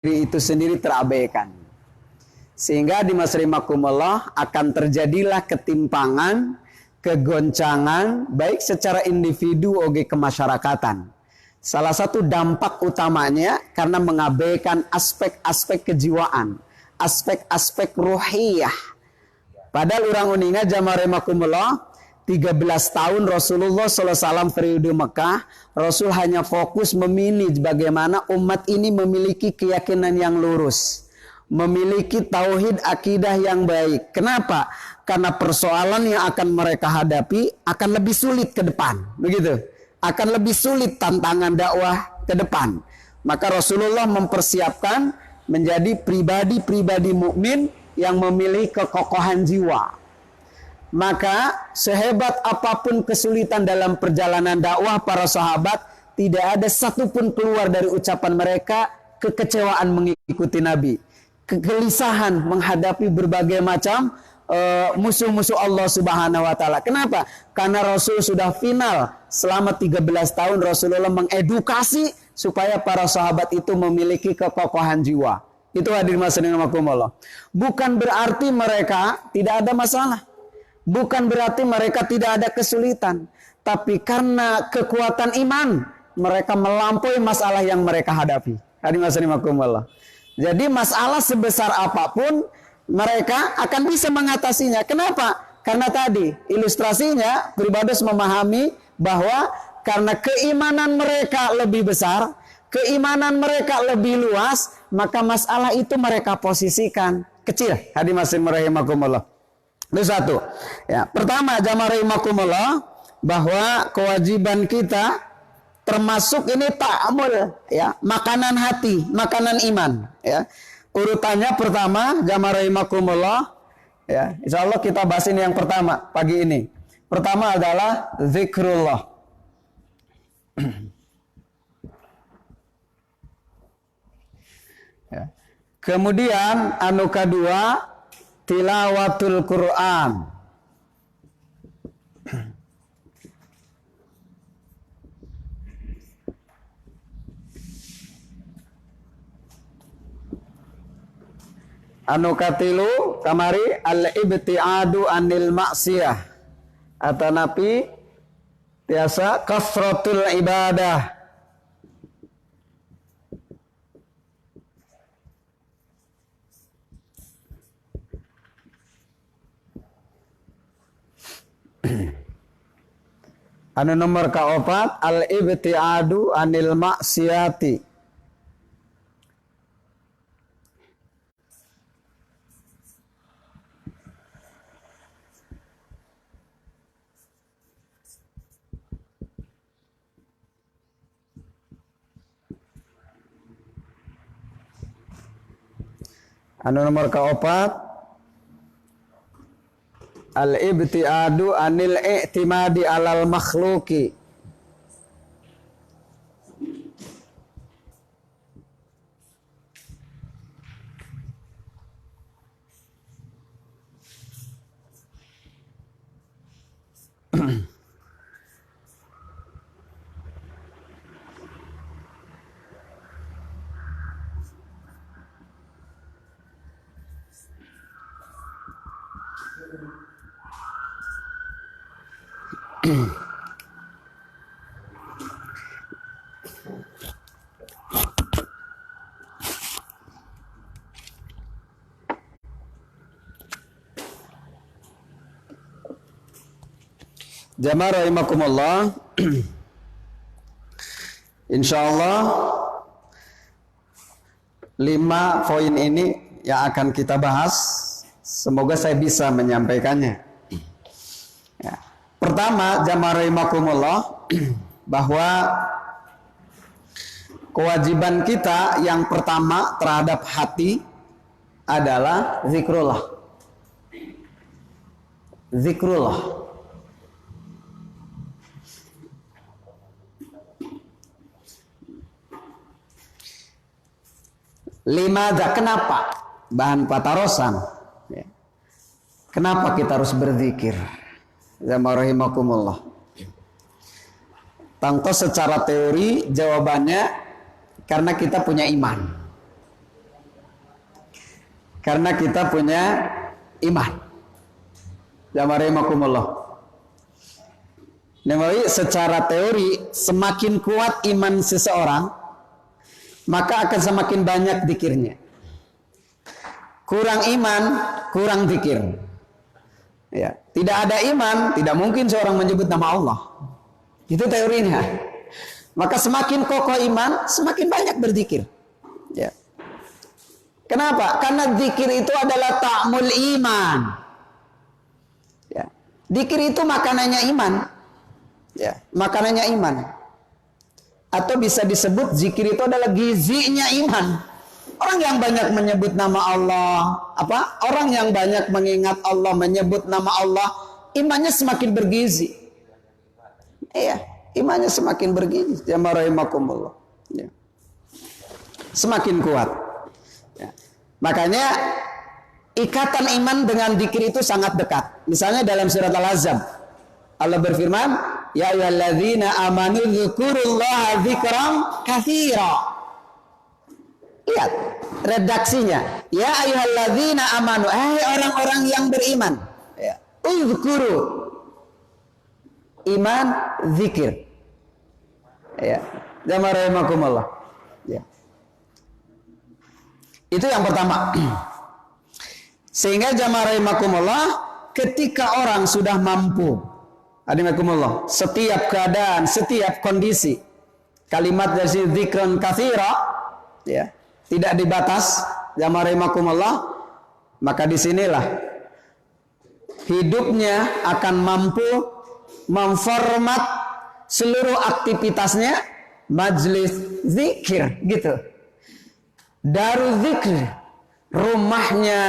itu sendiri terabaikan. Sehingga di masa rahimakumullah akan terjadilah ketimpangan, kegoncangan baik secara individu oge kemasyarakatan. Salah satu dampak utamanya karena mengabaikan aspek-aspek kejiwaan, aspek-aspek ruhiyah. Padahal orang uninga jamaah rahimakumullah 13 tahun Rasulullah SAW periode Mekah, Rasul hanya fokus memanage bagaimana umat ini memiliki keyakinan yang lurus, memiliki tauhid akidah yang baik. Kenapa? Karena persoalan yang akan mereka hadapi akan lebih sulit ke depan, begitu. Akan lebih sulit tantangan dakwah ke depan. Maka Rasulullah mempersiapkan menjadi pribadi-pribadi mukmin yang memiliki kekokohan jiwa. Maka sehebat apapun kesulitan dalam perjalanan dakwah para sahabat, tidak ada satupun keluar dari ucapan mereka kekecewaan mengikuti Nabi, kegelisahan menghadapi berbagai macam musuh-musuh Allah Subhanahu wa taala. Kenapa? Karena Rasul sudah final selama 13 tahun Rasulullah mengedukasi supaya para sahabat itu memiliki kekokohan jiwa. Itu hadir masing-masing Allah. Bukan berarti mereka tidak ada masalah. Bukan berarti mereka tidak ada kesulitan, tapi karena kekuatan iman mereka melampaui masalah yang mereka hadapi. Jadi masalah sebesar apapun mereka akan bisa mengatasinya. Kenapa? Karena tadi ilustrasinya Pribados memahami bahwa karena keimanan mereka lebih besar, keimanan mereka lebih luas, maka masalah itu mereka posisikan kecil. Hadirin rahimakumullah. Itu satu. Ya, pertama jamaah rahimakumullah bahwa kewajiban kita termasuk ini ta'amul, ya, makanan hati, makanan iman, ya. Urutannya pertama jamaah rahimakumullah, ya. Insyaallah kita bahas ini yang pertama pagi ini. Pertama adalah zikrullah. Ya. Kemudian anu kedua tilawatul Quran. Anu katilu kamari al-ibtiadu anil maksiyah. Atanapi tiasa kasratul ibadah. Anu nomor kaopat al-ibtiadu anil maksiyati. Anu nomor kaopat al-ibtiadu anil i'timadi alal makhluki. Jamaah rahimakumullah. Insyaallah 5 poin ini yang akan kita bahas. Semoga saya bisa menyampaikannya. Ya. Pertama, jamaah rahimakumullah, bahwa kewajiban kita yang pertama terhadap hati adalah zikrullah. Zikrullah. Limadha, kenapa? Bahan patarosan. Ya. Kenapa kita harus berzikir? Jamaah rahimakumullah. Tangto secara teori jawabannya karena kita punya iman. Karena kita punya iman. Jamarahimakumullah. Namun secara teori, semakin kuat iman seseorang, maka akan semakin banyak zikirnya. Kurang iman, kurang zikir. Ya, tidak ada iman, tidak mungkin seorang menyebut nama Allah. Itu teorinya. Maka semakin kokoh iman, semakin banyak berzikir. Ya. Kenapa? Karena zikir itu adalah ta'mul iman. Ya. Zikir itu makanannya iman. Ya, makanannya iman. Atau bisa disebut zikir itu adalah gizinya iman. Orang yang banyak menyebut nama Allah, orang yang banyak mengingat Allah, menyebut nama Allah, imannya semakin bergizi. Iya, imannya semakin bergizi. Jamarahimakumullah. Ya. Semakin kuat. Ya. Makanya ikatan iman dengan zikir itu sangat dekat. Misalnya dalam surat Al-Ahzab, Allah berfirman, ya ayyuhalladzina amanu dzkurullaha dzikran katsira. Lihat redaksinya. Ya ayyuhalladzina amanu, orang-orang yang beriman. Ya. Uzkuru. Iman, zikir. Ya. Jamarahimakumullah. Ya. Itu yang pertama. Sehingga jamarahimakumullah, ketika orang sudah mampu, adimakumullah, setiap keadaan, setiap kondisi, kalimat dari zikran katsira, ya, tidak dibatas, jamarahimakumullah, maka disinilah hidupnya akan mampu memformat seluruh aktivitasnya majlis zikir, gitu. Darul zikir, rumahnya,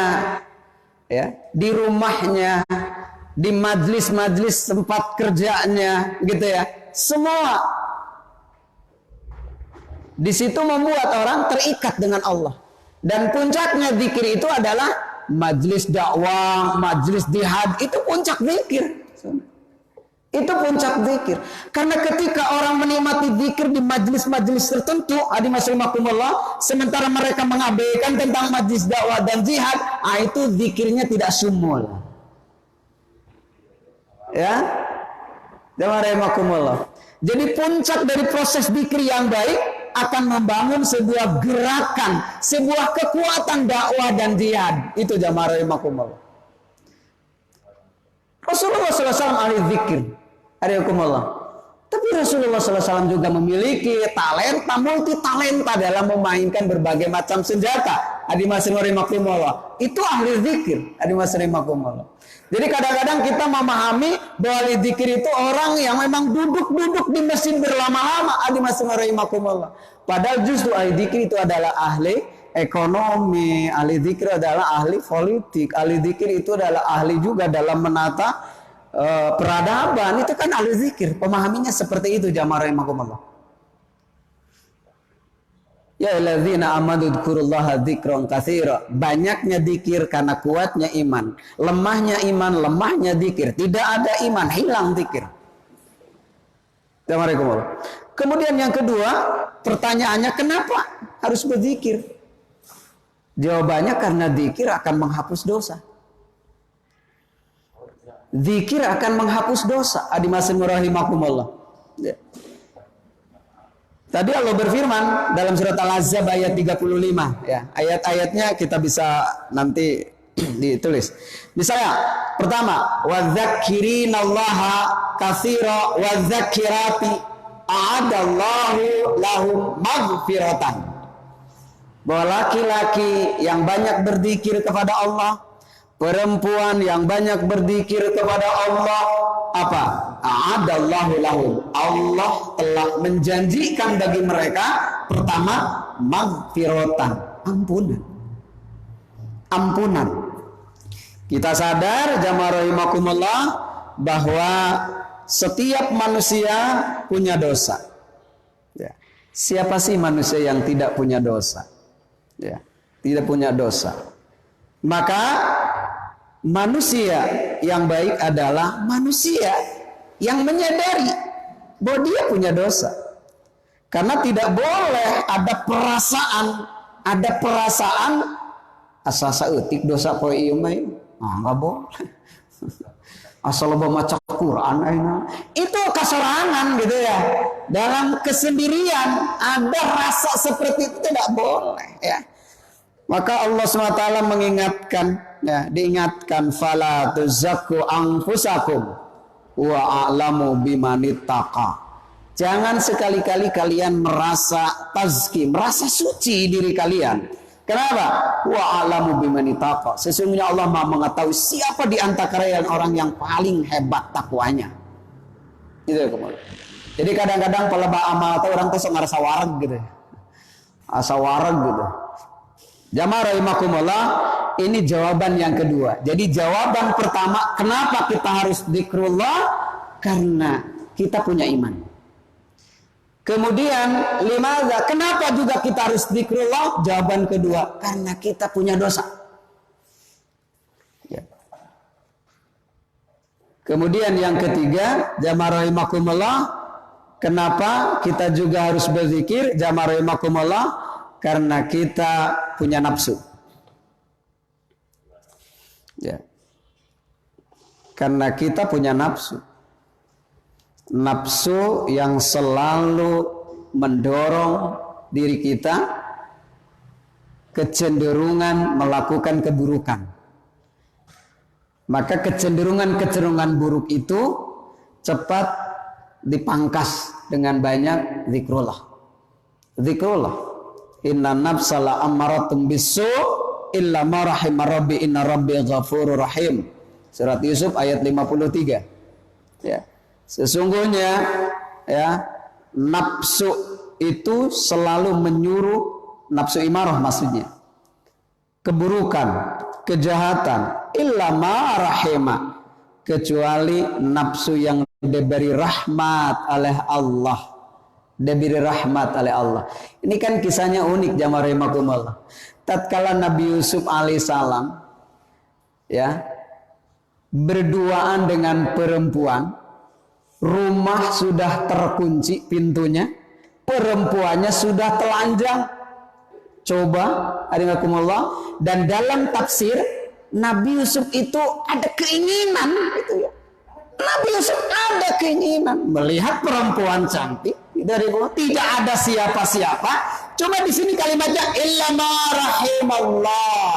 ya, di rumahnya, di majlis-majlis tempat kerjanya, gitu ya, semua di situ membuat orang terikat dengan Allah. Dan puncaknya zikir itu adalah majlis dakwah, majlis jihad, itu puncak zikir. Itu puncak zikir. Karena ketika orang menikmati zikir di majlis-majlis tertentu, adimasrimakumullah, sementara mereka mengabaikan tentang majlis dakwah dan jihad, itu zikirnya tidak sumul. Ya, jamarahimakumullah. Jadi puncak dari proses zikir yang baik akan membangun sebuah gerakan, sebuah kekuatan dakwah dan jihad. Itu jamarahimakumullah. Rasulullah SAW ahli zikir, adimakumullah. Tapi Rasulullah SAW juga memiliki talenta, multi talenta dalam memainkan berbagai macam senjata. Adimasrimakumullah. Itu ahli zikir. Adimasrimakumullah. Jadi kadang-kadang kita memahami bahwa ahli zikir itu orang yang memang duduk-duduk di masjid berlama-lama. Adimasrimakumullah. Padahal justru ahli zikir itu adalah ahli ekonomi. Ahli zikir adalah ahli politik. Ahli zikir itu adalah ahli juga dalam menata peradaban. Itu kan ahli zikir. Pemahaminya seperti itu, jamarahimakumullah. Ya alladzina amanu dzkurullaha dzikran katsira. Banyaknya zikir karena kuatnya iman. Lemahnya iman, lemahnya zikir. Tidak ada iman, hilang zikir. Jamarahimakumullah. Kemudian yang kedua, pertanyaannya kenapa harus berzikir? Jawabannya karena zikir akan menghapus dosa. Zikir akan menghapus dosa. Adimasrimakumullah. Ya. Tadi Allah berfirman dalam surat Al-Ahzab ayat 35, ya. Ayat-ayatnya kita bisa nanti ditulis. Misalnya, pertama, wadzakirinallaha katsira wadzakirati a'adallahu lahum maghfiratan. Bahwa laki-laki yang banyak berzikir kepada Allah, perempuan yang banyak berzikir kepada Allah, apa? A'adallahu lahum. Allah telah menjanjikan bagi mereka, pertama, maghfiratan, ampunan. Ampunan. Kita sadar, jamarahimakumullah, bahwa setiap manusia punya dosa. Ya. Siapa sih manusia yang tidak punya dosa? Ya. Tidak punya dosa. Maka manusia yang baik adalah manusia yang menyadari bahwa dia punya dosa. Karena tidak boleh ada perasaan asa saeutik dosa poe ieu mah. Enggak boleh. Asal lo baca Quran aina. Itu keserangan gitu ya. Dalam kesendirian ada rasa seperti itu tidak boleh ya. Maka Allah SWT mengingatkan ya, diingatkan fala tuzakku anfusakum wa a'lamu bimanittaqa. Jangan sekali-kali kalian merasa tazki, merasa suci diri kalian. Kenapa? Wa a'lamu bimanitaqa. Sesungguhnya Allah Maha mengetahui siapa di antara kalian orang yang paling hebat takwanya. Itu ya kemudian. Jadi kadang-kadang pelebah amal atau orang tuh ngerasa wareg gitu. Asa wareg gitu. Jamaah rahimakumullah, ini jawaban yang kedua. Jadi jawaban pertama, kenapa kita harus zikrullah? Karena kita punya iman. Kemudian limadza, kenapa juga kita harus zikrullah? Jawaban kedua, karena kita punya dosa. Ya. Kemudian yang ketiga, jamaah rahimakumullah, kenapa kita juga harus berzikir? Jamaah rahimakumullah, karena kita punya nafsu. Ya. Karena kita punya nafsu. Nafsu yang selalu mendorong diri kita kecenderungan melakukan keburukan. Maka kecenderungan-kecenderungan buruk itu cepat dipangkas dengan banyak zikrullah. Zikrullah. Inna nafsa la ammaratun bisu illa ma rahima rabbi inna rabbi ghafurur rahim. Surat Yusuf ayat 53. Ya. Sesungguhnya ya, nafsu itu selalu menyuruh, nafsu imarah maksudnya, keburukan, kejahatan, illa ma rahima, kecuali nafsu yang diberi rahmat oleh Allah. Diberi rahmat oleh Allah. Ini kan kisahnya unik jamaah rahimakumullah. Tatkala Nabi Yusuf alaihissalam ya berduaan dengan perempuan, rumah sudah terkunci pintunya, perempuannya sudah telanjang. Coba, hadirin, dan dalam tafsir Nabi Yusuf itu ada keinginan gitu ya. Nabi Yusuf ada keinginan melihat perempuan cantik dari rumah, tidak ada siapa-siapa. Cuma di sini kalimatnya illa ma rahimallah.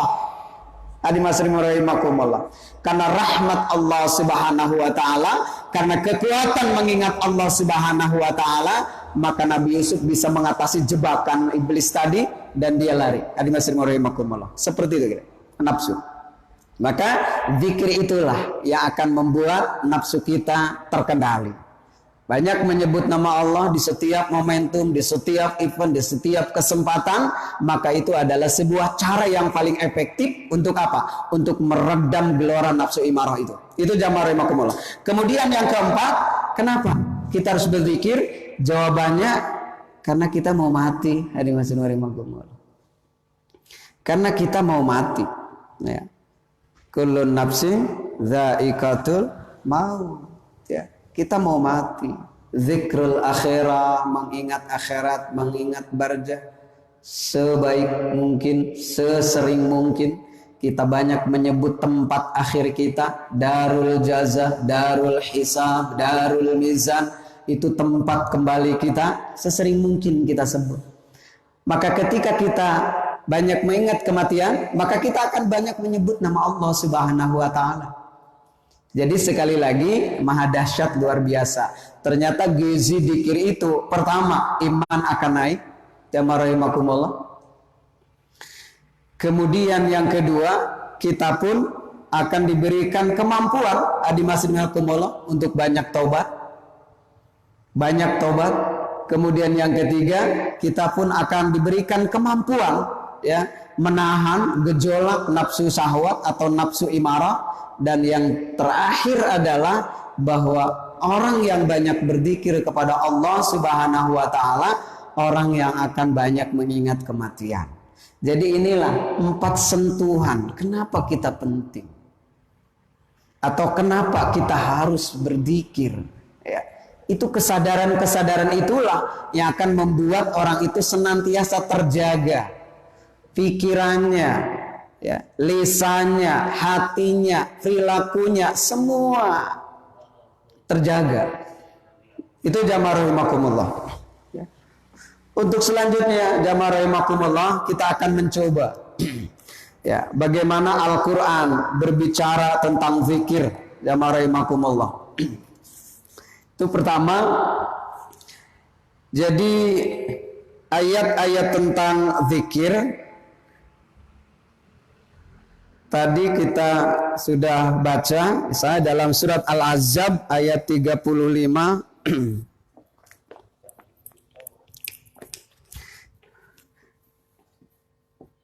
Hadirin rahimakumullah. Karena rahmat Allah Subhanahu wa taala, karena kekuatan mengingat Allah Subhanahu wa taala, maka Nabi Yusuf bisa mengatasi jebakan iblis tadi dan dia lari. Hadirin rahimakumullah. Seperti itu kira, nafsu. Maka zikir itulah yang akan membuat nafsu kita terkendali. Banyak menyebut nama Allah di setiap momentum, di setiap event, di setiap kesempatan, maka itu adalah sebuah cara yang paling efektif untuk apa? Untuk meredam gelora nafsu imarah itu. Itu jamaah rahimakumullah. Kemudian yang keempat, kenapa kita harus berzikir? Jawabannya karena kita mau mati. Hadirin rahimakumullah. Karena kita mau mati. Ya. Kullu nafsin dha'iqatul maut. Ya. Kita mau mati. Zikrul akhirah, mengingat akhirat, mengingat barjah. Sebaik mungkin, sesering mungkin. Kita banyak menyebut tempat akhir kita. Darul jazah, darul hisab, darul mizan. Itu tempat kembali kita. Sesering mungkin kita sebut. Maka ketika kita banyak mengingat kematian, maka kita akan banyak menyebut nama Allah Subhanahu wa ta'ala. Jadi sekali lagi maha dahsyat luar biasa. Ternyata gizi dzikir itu pertama iman akan naik, jamaah rahimakumullah. Kemudian yang kedua kita pun akan diberikan kemampuan adimasinakumullah untuk banyak taubat. Banyak taubat. Kemudian yang ketiga kita pun akan diberikan kemampuan ya menahan gejolak nafsu syahwat atau nafsu imarah. Dan yang terakhir adalah bahwa orang yang banyak berzikir kepada Allah Subhanahu wa taala, orang yang akan banyak mengingat kematian. Jadi inilah 4 sentuhan. Kenapa kita penting? Atau kenapa kita harus berzikir? Ya. Itu kesadaran-kesadaran itulah yang akan membuat orang itu senantiasa terjaga pikirannya, ya, lisannya, hatinya, perilakunya semua terjaga. Itu jamaah rahimakumullah. Ya. Untuk selanjutnya jamaah rahimakumullah, kita akan mencoba ya, bagaimana Al-Quran berbicara tentang zikir jamaah rahimakumullah. Itu pertama. Jadi ayat-ayat tentang zikir tadi kita sudah baca, misalnya dalam surat Al-Ahzab ayat 35.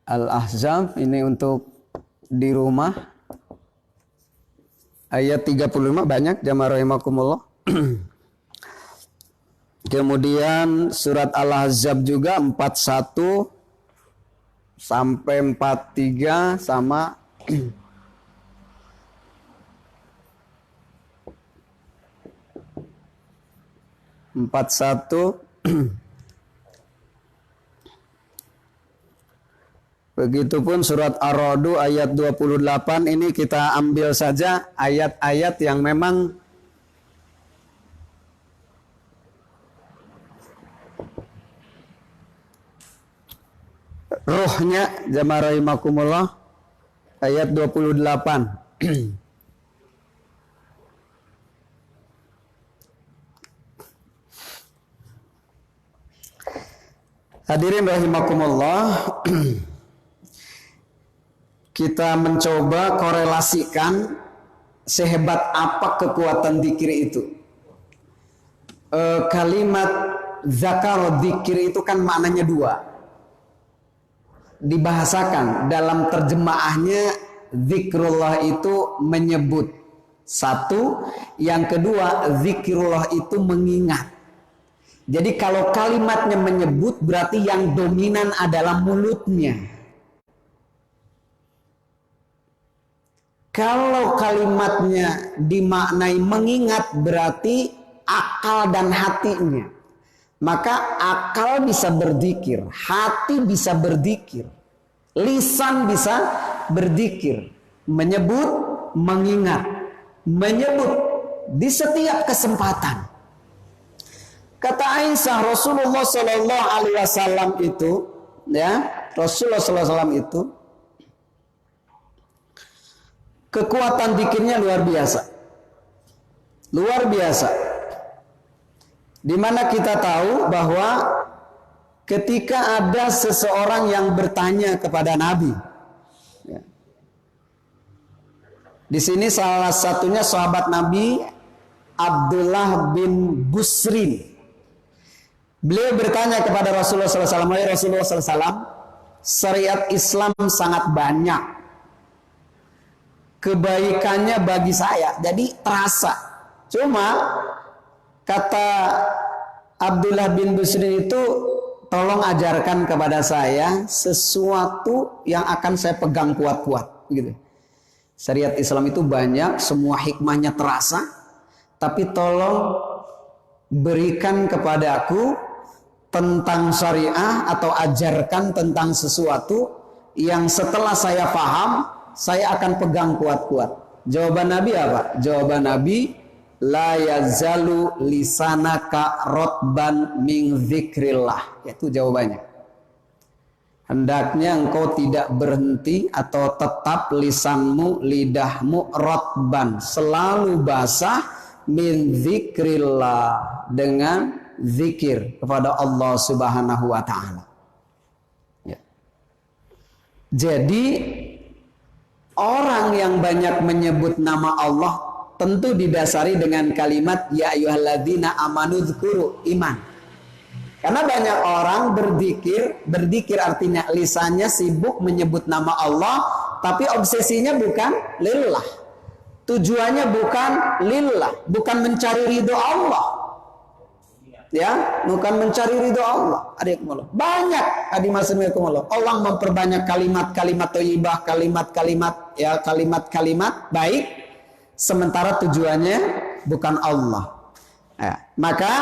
Al-Ahzab ini untuk di rumah ayat 35 banyak jamaah rahimakumullah. Kemudian surat Al-Ahzab juga 41 sampai 43 sama 41. Begitupun surat Ar-Ra'd ayat 28, ini kita ambil saja ayat-ayat yang memang rohnya jamaah rahimakumullah ayat 28. Hadirin rahimakumullah, kita mencoba korelasikan sehebat apa kekuatan zikir itu. Kalimat zakar zikir itu kan maknanya dua. Dibahasakan dalam terjemahnya, zikrullah itu menyebut satu, yang kedua zikrullah itu mengingat. Jadi kalau kalimatnya menyebut berarti yang dominan adalah mulutnya. Kalau kalimatnya dimaknai mengingat berarti akal dan hatinya. Maka akal bisa berzikir, hati bisa berzikir, lisan bisa berzikir, menyebut, mengingat, menyebut di setiap kesempatan. Kata Aisyah, Rasulullah Sallallahu Alaihi Wasallam itu, ya, Rasulullah Sallallahu Alaihi Wasallam itu kekuatan zikirnya luar biasa, luar biasa. Dimana kita tahu bahwa ketika ada seseorang yang bertanya kepada Nabi, ya, di sini salah satunya sahabat Nabi Abdullah bin Busrin. Beliau bertanya kepada Rasulullah SAW, "Wahai Rasulullah SAW, syariat Islam sangat banyak, kebaikannya bagi saya, jadi terasa. Cuma kata Abdullah bin Busrin itu, tolong ajarkan kepada saya sesuatu yang akan saya pegang kuat-kuat." Gitu. Syariat Islam itu banyak, semua hikmahnya terasa, tapi tolong berikan kepada aku tentang syariah atau ajarkan tentang sesuatu yang setelah saya paham, saya akan pegang kuat-kuat. Jawaban Nabi apa? Jawaban Nabi, la yazalu lisanaka rotban min dzikrillah. Itu jawabannya. Hendaknya engkau tidak berhenti atau tetap lisanmu, lidahmu rotban, selalu basah min dzikrillah, dengan zikir kepada Allah Subhanahu wa taala. Ya. Jadi orang yang banyak menyebut nama Allah tentu didasari dengan kalimat ya ayyuhalladzina amanu dzkuru, iman. Karena banyak orang berzikir artinya lisannya sibuk menyebut nama Allah, tapi obsesinya bukan lillah. Tujuannya bukan lillah, bukan mencari ridho Allah. Ya, bukan mencari ridho Allah. Banyak Allah memperbanyak kalimat-kalimat thayyibah, kalimat-kalimat ya, kalimat-kalimat baik, sementara tujuannya bukan Allah. Ya, maka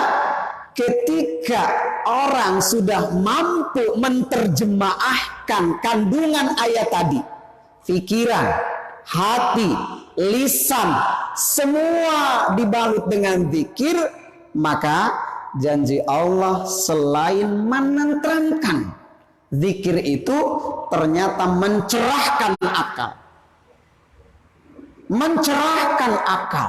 ketika orang sudah mampu menerjemahkan kandungan ayat tadi, pikiran, hati, lisan, semua dibalut dengan zikir, maka janji Allah selain menenteramkan, zikir itu ternyata mencerahkan akal. Mencerahkan akal.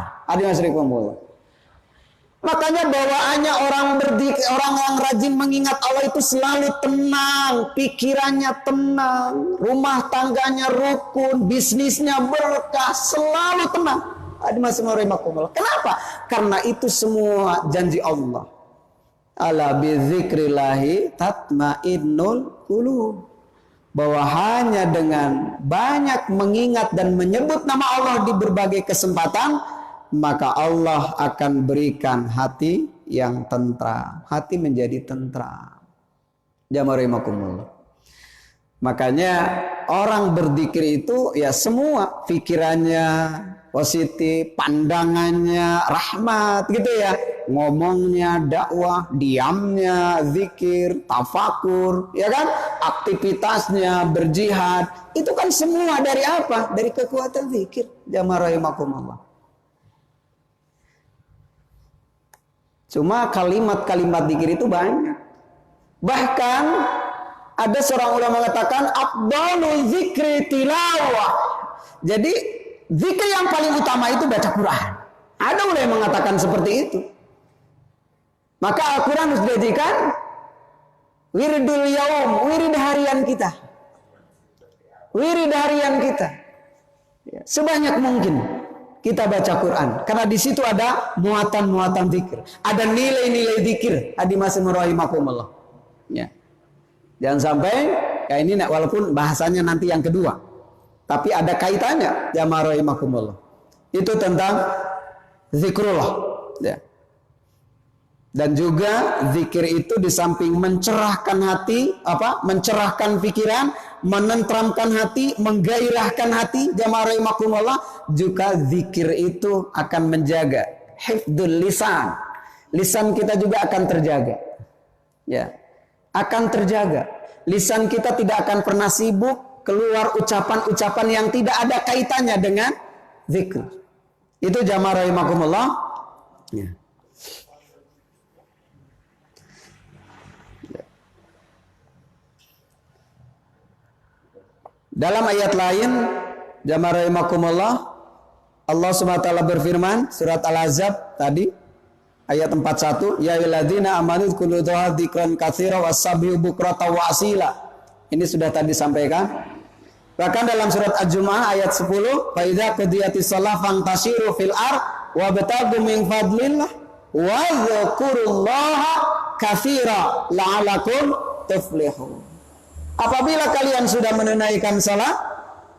Makanya bawaannya orang berzikir, orang yang rajin mengingat Allah itu selalu tenang, pikirannya tenang, rumah tangganya rukun, bisnisnya berkah, selalu tenang. Kenapa? Karena itu semua janji Allah. Ala bizikrillahi tatmainnul qulub. Bahwa hanya dengan banyak mengingat dan menyebut nama Allah di berbagai kesempatan, maka Allah akan berikan hati yang tentram. Hati menjadi tentram. Jamarahimakumullah. Makanya orang berzikir itu ya semua pikirannya positif, pandangannya rahmat gitu ya. Ngomongnya dakwah, diamnya zikir, tafakur, ya kan? Aktivitasnya berjihad. Itu kan semua dari apa? Dari kekuatan zikir. Jamarahimakumullah. Cuma kalimat-kalimat zikir itu banyak. Bahkan ada seorang ulama mengatakan afdalul zikri tilawah. Jadi zikir yang paling utama itu baca Quran. Ada ulama yang mengatakan seperti itu. Maka Al-Quran harus dijadikan wiridul yaum, wirid harian kita. Wirid harian kita. Sebanyak mungkin kita baca Quran, karena di situ ada muatan-muatan zikir, ada nilai-nilai zikir. Hadimasimurahimakumullah. Ya. Jangan sampai kayak ini, walaupun bahasanya nanti yang kedua, tapi ada kaitannya. Jamarahimakumullah. Itu tentang zikrullah. Ya. Dan juga zikir itu di samping mencerahkan hati, mencerahkan pikiran, menenteramkan hati, menggairahkan hati, jamaah rahimakumullah, juga zikir itu akan menjaga hifdzul lisan. Lisan kita juga akan terjaga. Ya. Akan terjaga. Lisan kita tidak akan pernah sibuk keluar ucapan-ucapan yang tidak ada kaitannya dengan zikir. Itu jamaah rahimakumullah. Ya. Dalam ayat lain, jamaah rahimakumullah, Allah SWT berfirman, surat Al-Ahzab tadi, ayat 41, ya ayyuhalladzina amanu dzkuru dzikran katsira wasabbihu bukratan wa asila. Ini sudah tadi sampaikan. Bahkan dalam surat Al-Jumu'ah ayat 10, fa idza qudiyatis shalah fantasiru fil ardh wabtaghu min fadlillah wa dzkurullaha katsira la'alakum tuflihun. Apabila kalian sudah menunaikan salat,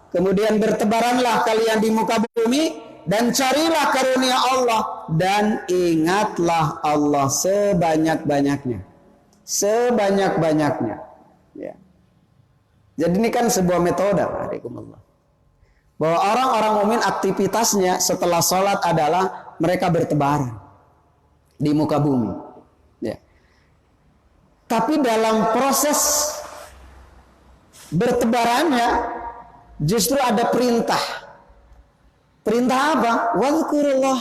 kemudian bertebaranlah kalian di muka bumi dan carilah karunia Allah dan ingatlah Allah sebanyak-banyaknya. Sebanyak-banyaknya. Ya. Jadi ini kan sebuah metode, bahwa orang-orang mukmin aktivitasnya setelah salat adalah mereka bertebaran di muka bumi. Ya. Tapi dalam proses bertebarannya justru ada perintah. Perintah apa? Wadhkurullah.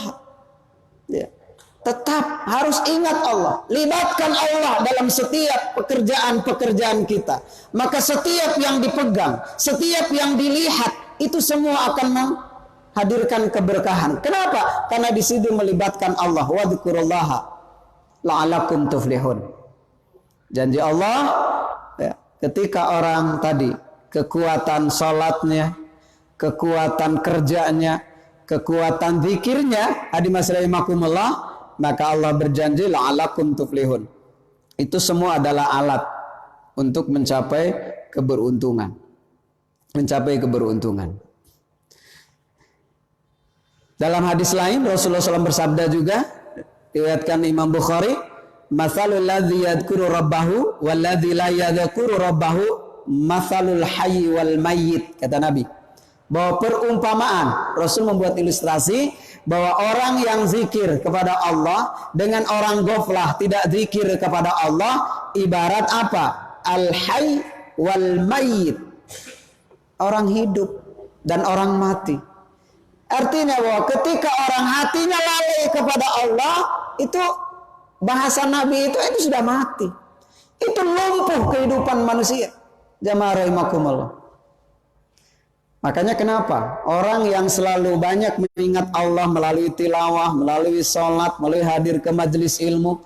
Ya. Tetap harus ingat Allah. Libatkan Allah dalam setiap pekerjaan-pekerjaan kita. Maka setiap yang dipegang, setiap yang dilihat, itu semua akan menghadirkan keberkahan. Kenapa? Karena di situ melibatkan Allah. Wadhkurullaha la'alakum tuflihun. Janji Allah, ya, ketika orang tadi kekuatan salatnya, kekuatan kerjanya, kekuatan zikirnya, hadimasrahimakumullah, maka Allah berjanji la'alakum tuflihun. Itu semua adalah alat untuk mencapai keberuntungan. Mencapai keberuntungan. Dalam hadis lain Rasulullah SAW bersabda juga, diriwayatkan Imam Bukhari, "Matsalul ladzi yadhkuru rabbahu wal ladzi la yadhkuru rabbahu matsalul hayy wal mayyit," kata Nabi. Bahwa perumpamaan, Rasul membuat ilustrasi bahwa orang yang zikir kepada Allah dengan orang ghaflah tidak zikir kepada Allah ibarat apa? Al hayy wal mayyit. Orang hidup dan orang mati. Artinya bahwa ketika orang hatinya lalai kepada Allah, itu bahasa Nabi itu sudah mati. Itu lumpuh kehidupan manusia. Jamaah rahimakumullah. Makanya kenapa orang yang selalu banyak mengingat Allah melalui tilawah, melalui sholat, melalui hadir ke majelis ilmu,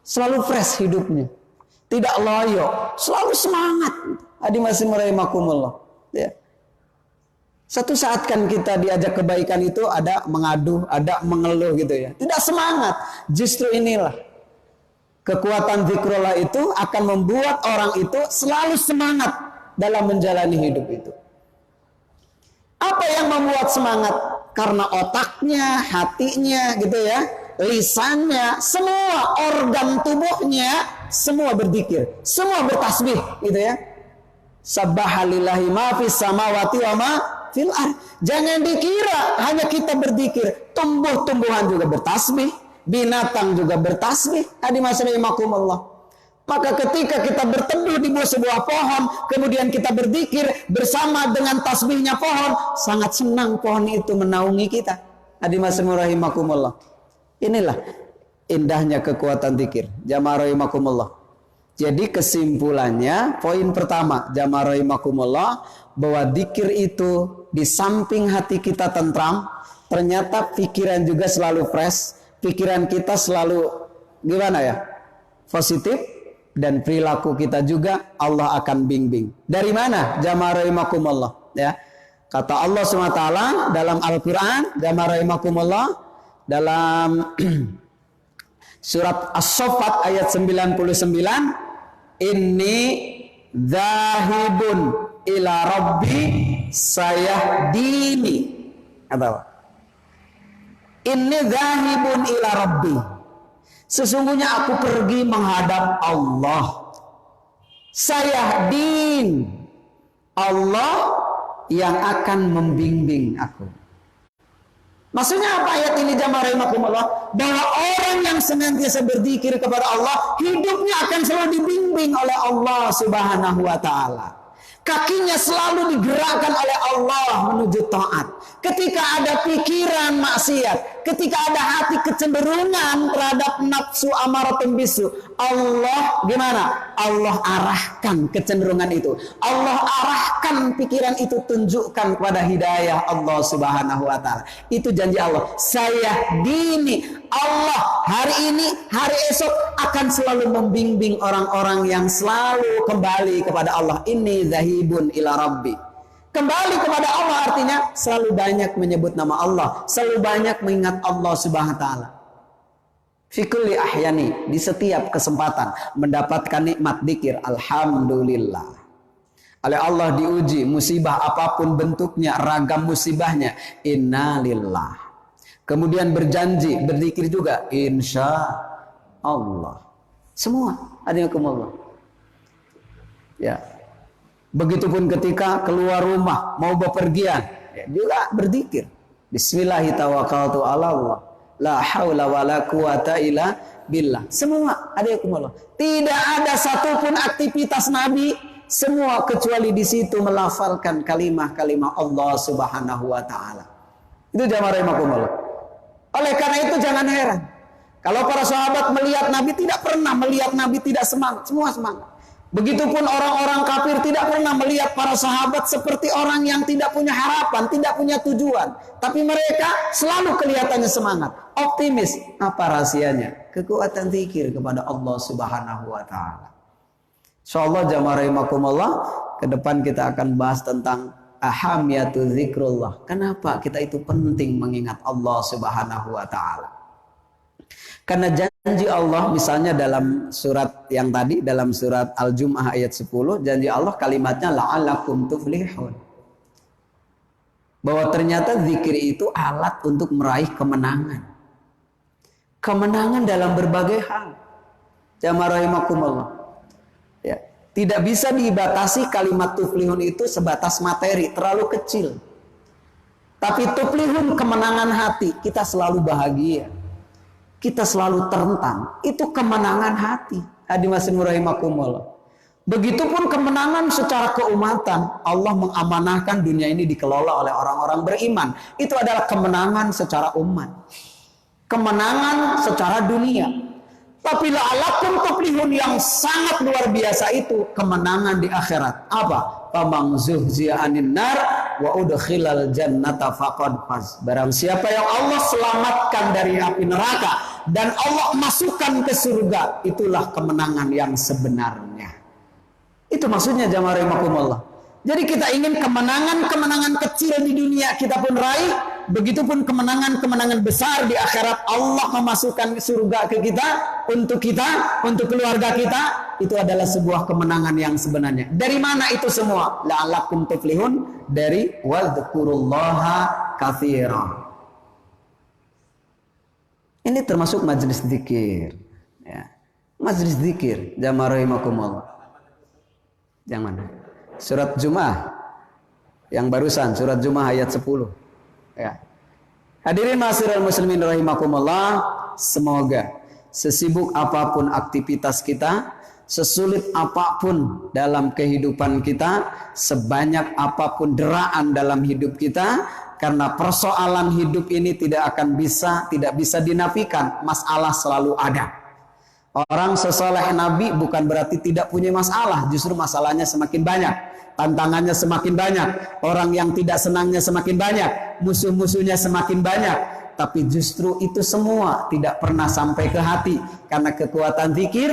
selalu fresh hidupnya, tidak loyo, selalu semangat. Hadirin rahimakumullah. Ya. Satu saat kan kita diajak kebaikan itu ada mengadu, ada mengeluh gitu ya. Tidak semangat. Justru inilah kekuatan zikrullah itu akan membuat orang itu selalu semangat dalam menjalani hidup itu. Apa yang membuat semangat? Karena otaknya, hatinya gitu ya, lisannya, semua organ tubuhnya semua berzikir, semua bertasbih gitu ya. Sabbahalillahi ma fis samawati wa ma fil ard. Jangan dikira hanya kita berzikir, tumbuh-tumbuhan juga bertasbih, binatang juga bertasbih. Hadirin rahimakumullah. Maka ketika kita berteduh di bawah sebuah pohon, kemudian kita berzikir bersama dengan tasbihnya pohon, sangat senang pohon itu menaungi kita. Hadirin rahimakumullah. Inilah indahnya kekuatan zikir. Jamaah rahimakumullah. Jadi kesimpulannya, poin pertama, jamaah rahimakumullah, bahwa zikir itu di samping hati kita tentram, ternyata pikiran juga selalu fresh, pikiran kita selalu gimana ya? Positif. Dan perilaku kita juga Allah akan bimbing. Dari mana? Jamaah rahimakumullah. Ya. Kata Allah SWT dalam Al-Quran, jamaah rahimakumullah, dalam surat As-Saffat ayat 99, Inni zahibun ila rabbi sayahdini. Atau Inni zahibun ila rabbi. Sesungguhnya aku pergi menghadap Allah. Sayahdin. Allah yang akan membimbing aku. Maksudnya apa ayat ini jamaah rahimakumullah? Bahwa orang yang senantiasa berzikir kepada Allah, hidupnya akan selalu dibimbing oleh Allah Subhanahu wa taala. Kakinya selalu digerakkan oleh Allah menuju taat. Ketika ada pikiran maksiat, ketika ada hati kecenderungan terhadap nafsu amaratun bisu, Allah gimana? Allah arahkan kecenderungan itu. Allah arahkan pikiran itu, tunjukkan kepada hidayah Allah Subhanahu wa taala. Itu janji Allah. Saya dini Allah hari ini, hari esok akan selalu membimbing orang-orang yang selalu kembali kepada Allah. Inni zahibun ila rabbi. Kembali kepada Allah artinya selalu banyak menyebut nama Allah, selalu banyak mengingat Allah Subhanahu wa taala. Fi kulli ahyani, di setiap kesempatan mendapatkan nikmat dzikir, alhamdulillah. Oleh Allah diuji musibah apapun bentuknya, ragam musibahnya, innalillah. Kemudian berjanji, berzikir juga, insya Allah. Semua ada yang Allah. Ya. Begitupun ketika keluar rumah, mau bepergian, ya, juga berzikir. Bismillahirrahmanirrahim. Allah. La haula wala quwata illa billah. Semua ada yang Allah. Tidak ada satupun aktivitas Nabi, semua kecuali di situ melafalkan kalimah-kalimah Allah Subhanahu wa taala. Itu jamaah rahimakumullah. Oleh karena itu jangan heran kalau para sahabat melihat Nabi, tidak pernah melihat Nabi tidak semangat, semua semangat. Begitupun orang-orang kafir tidak pernah melihat para sahabat seperti orang yang tidak punya harapan, tidak punya tujuan. Tapi mereka selalu kelihatannya semangat, optimis. Apa rahasianya? Kekuatan zikir kepada Allah Subhanahu wa taala. Insyaallah jamaah rahimakumullah, ke depan kita akan bahas tentang ahamiyatu zikrullah. Kenapa kita itu penting mengingat Allah Subhanahu wa taala? Karena janji Allah misalnya dalam surat yang tadi, dalam surat Al-Jum'ah ayat 10, janji Allah kalimatnya la'allakum tuflihun. Bahwa ternyata zikir itu alat untuk meraih kemenangan. Kemenangan dalam berbagai hal. Jamaah rahimakumullah. Ya, tidak bisa dibatasi kalimat tuflihun itu sebatas materi, terlalu kecil. Tapi tuflihun kemenangan hati, kita selalu bahagia. Kita selalu terentang. Itu kemenangan hati. Hadirin rahimakumullah. Begitupun kemenangan secara keumatan. Allah mengamanahkan dunia ini dikelola oleh orang-orang beriman. Itu adalah kemenangan secara umat. Kemenangan secara dunia. Tapi la'alakum tuflihun yang sangat luar biasa itu kemenangan di akhirat. Apa? Faman zuhziya 'anil nar wa udkhilal jannata faqad faz. Barang siapa yang Allah selamatkan dari api neraka dan Allah masukkan ke surga, itulah kemenangan yang sebenarnya. Itu maksudnya jamaah rahimakumullah. Jadi kita ingin kemenangan-kemenangan kecil di dunia kita pun raih, begitupun kemenangan-kemenangan besar di akhirat. Allah memasukkan surga ke kita, untuk keluarga kita, itu adalah sebuah kemenangan yang sebenarnya. Dari mana itu semua? La'alakum tuflihun, dari wadhkurullaha katsira. Ini termasuk majelis zikir, ya. Majelis zikir jamaah rahimakumullah. Yang mana? Surat Jumu'ah yang barusan, surat Jumu'ah ayat 10. Ya. Hadirin ma'asyiral muslimin rahimakumullah, semoga sesibuk apapun aktivitas kita, sesulit apapun dalam kehidupan kita, sebanyak apapun deraan dalam hidup kita, karena persoalan hidup ini tidak bisa dinafikan, masalah selalu ada. Orang sesoleh Nabi bukan berarti tidak punya masalah, justru masalahnya semakin banyak, tantangannya semakin banyak, orang yang tidak senangnya semakin banyak, musuh-musuhnya semakin banyak. Tapi justru itu semua tidak pernah sampai ke hati, karena kekuatan zikir,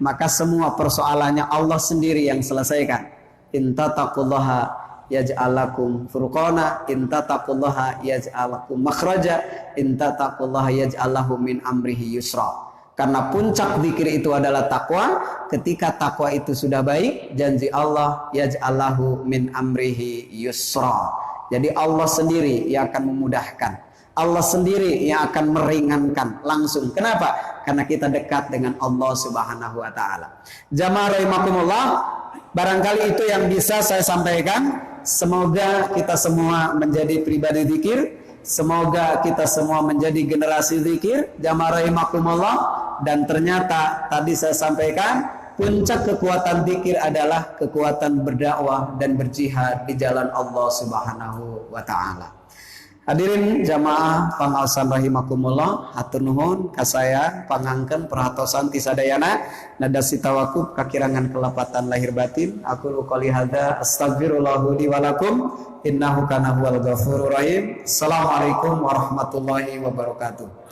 maka semua persoalannya Allah sendiri yang selesaikan. In tataqullaha yaj'al lakum furqana, in tataqullaha yaj'al lakum makhraja, in tataqullaha yaj'al lahu min amrihi yusra. Karena puncak zikir itu adalah takwa. Ketika takwa itu sudah baik, janji Allah yaj'allahu min amrihi yusra. Jadi Allah sendiri yang akan memudahkan, Allah sendiri yang akan meringankan langsung. Kenapa? Karena kita dekat dengan Allah Subhanahu wa taala. Jamaah rahimakumullah, barangkali itu yang bisa saya sampaikan. Semoga kita semua menjadi pribadi zikir. Semoga kita semua menjadi generasi zikir, jamaah rahimakumullah. Dan ternyata tadi saya sampaikan, puncak kekuatan zikir adalah kekuatan berdakwah dan berjihad di jalan Allah Subhanahu wa taala. Hadirin jamaah pangaosan rahimakumullah, hatur nuhun ka saya pangangkeun perhatosan ti sadayana nada sitawakuf kakirangan kelepatan lahir batin. Aku qouli hadza astaghfirullahu li wa lakum innahu kana huwal ghafurur rahim. Assalamualaikum warahmatullahi wabarakatuh.